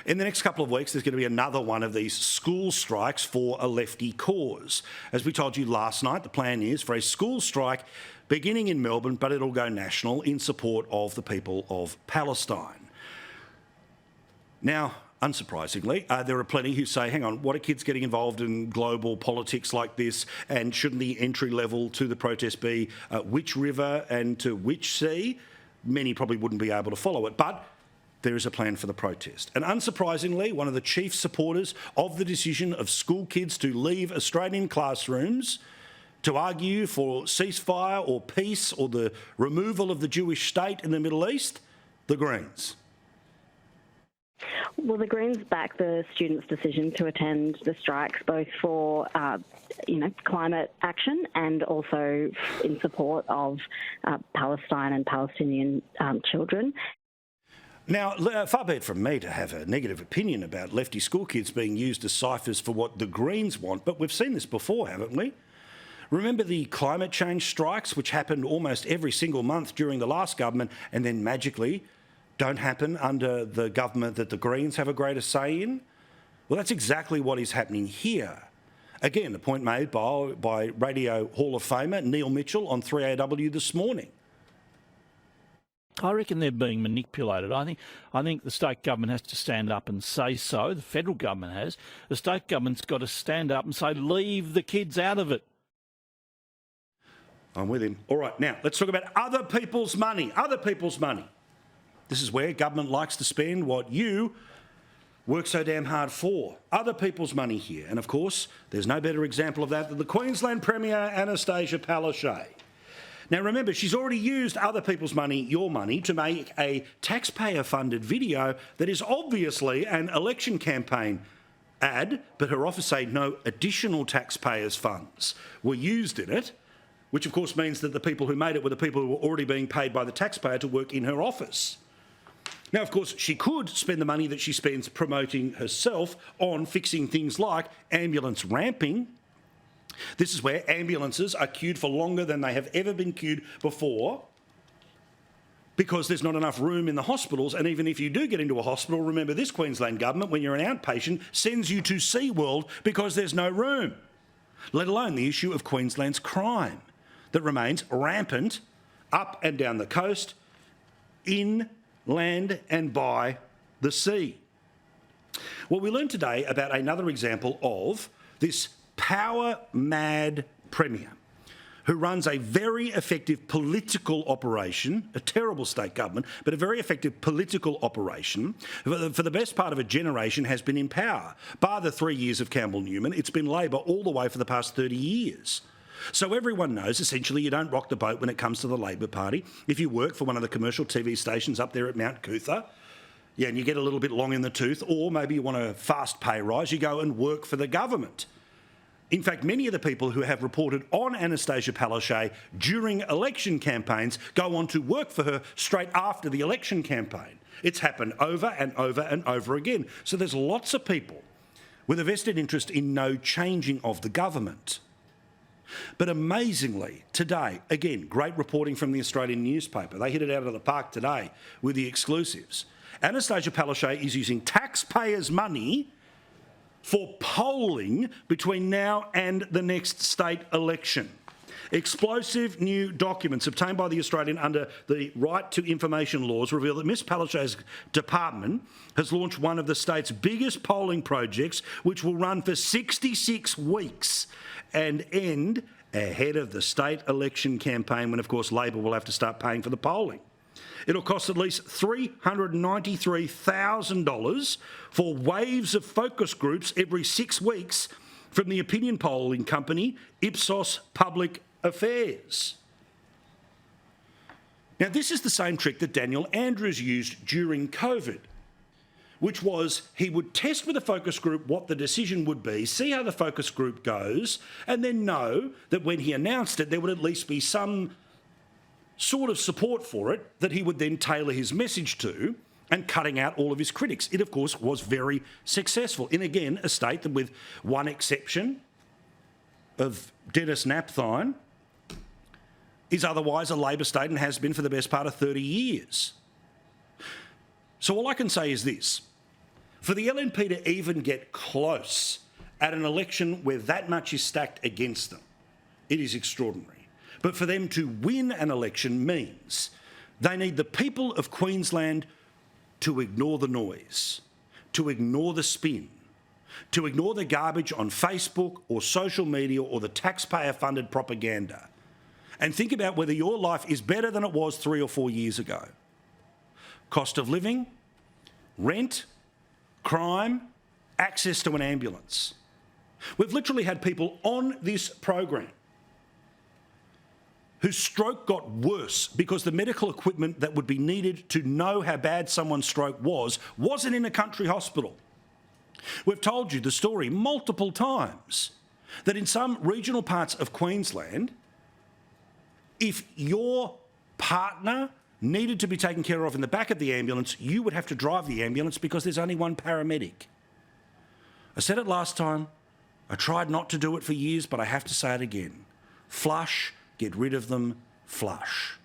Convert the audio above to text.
In the next couple of weeks, there's going to be another one of these school strikes for a lefty cause. As we told you last night, the plan is for a school strike beginning in Melbourne, but it'll go national in support of the people of Palestine. Now, unsurprisingly, there are plenty who say, hang on, what are kids getting involved in global politics like this? And shouldn't the entry level to the protest be which river and to which sea? Many probably wouldn't be able to follow it. But there is a plan for the protest. And unsurprisingly, one of the chief supporters of the decision of school kids to leave Australian classrooms to argue for ceasefire or peace or the removal of the Jewish state in the Middle East, the Greens. Well, the Greens back the students' decision to attend the strikes, both for climate action and also in support of Palestine and Palestinian children. Now, far be it from me to have a negative opinion about lefty school kids being used as ciphers for what the Greens want, but we've seen this before, haven't we? Remember the climate change strikes, which happened almost every single month during the last government and then magically don't happen under the government that the Greens have a greater say in? Well, that's exactly what is happening here. Again, the point made by Radio Hall of Famer Neil Mitchell on 3AW this morning. I reckon they're being manipulated. I think the state government has to stand up and say so. The federal government has. The state government's got to stand up and say, leave the kids out of it. I'm with him. All right, now let's talk about other people's money. Other people's money. This is where government likes to spend what you work so damn hard for. Other people's money here. And of course, there's no better example of that than the Queensland Premier, Anastasia Palaszczuk. Now remember, she's already used other people's money, your money, to make a taxpayer-funded video that is obviously an election campaign ad, but her office said no additional taxpayers' funds were used in it, which of course means that the people who made it were the people who were already being paid by the taxpayer to work in her office. Now, of course, she could spend the money that she spends promoting herself on fixing things like ambulance ramping. This is where ambulances are queued for longer than they have ever been queued before because there's not enough room in the hospitals. And even if you do get into a hospital, remember this Queensland government, when you're an outpatient, sends you to SeaWorld because there's no room, let alone the issue of Queensland's crime that remains rampant up and down the coast, in land and by the sea. Well, we learned today about another example of this power-mad Premier who runs a very effective political operation, a terrible state government, but a very effective political operation, for the best part of a generation has been in power. Bar the 3 years of Campbell Newman, it's been Labor all the way for the past 30 years. So everyone knows, essentially, you don't rock the boat when it comes to the Labor Party. If you work for one of the commercial TV stations up there at Mount Cootha, yeah, and you get a little bit long in the tooth, or maybe you want a fast pay rise, you go and work for the government. In fact, many of the people who have reported on Anastasia Palaszczuk during election campaigns go on to work for her straight after the election campaign. It's happened over and over and over again. So there's lots of people with a vested interest in no changing of the government. But amazingly, today, again, great reporting from the Australian newspaper. They hit it out of the park today with the exclusives. Anastasia Palaszczuk is using taxpayers' money for polling between now and the next state election. Explosive new documents obtained by the Australian under the Right to Information laws reveal that Ms Palaszczuk's department has launched one of the state's biggest polling projects, which will run for 66 weeks and end ahead of the state election campaign when, of course, Labor will have to start paying for the polling. It'll cost at least $393,000 for waves of focus groups every 6 weeks from the opinion polling company Ipsos Public Affairs. Now, this is the same trick that Daniel Andrews used during COVID, which was he would test with a focus group what the decision would be, see how the focus group goes, and then know that when he announced it, there would at least be some sort of support for it that he would then tailor his message to, and cutting out all of his critics. It, of course, was very successful in, again, a state that, with one exception of Dennis Napthine, is otherwise a Labor state and has been for the best part of 30 years. So all I can say is this. For the LNP to even get close at an election where that much is stacked against them, it is extraordinary. But for them to win an election means they need the people of Queensland to ignore the noise, to ignore the spin, to ignore the garbage on Facebook or social media or the taxpayer-funded propaganda, and think about whether your life is better than it was 3 or 4 years ago. Cost of living, rent, crime, access to an ambulance. We've literally had people on this program whose stroke got worse because the medical equipment that would be needed to know how bad someone's stroke wasn't in a country hospital. We've told you the story multiple times that in some regional parts of Queensland, if your partner needed to be taken care of in the back of the ambulance, you would have to drive the ambulance because there's only one paramedic. I said it last time. I tried not to do it for years, but I have to say it again. Flush, get rid of them, flush.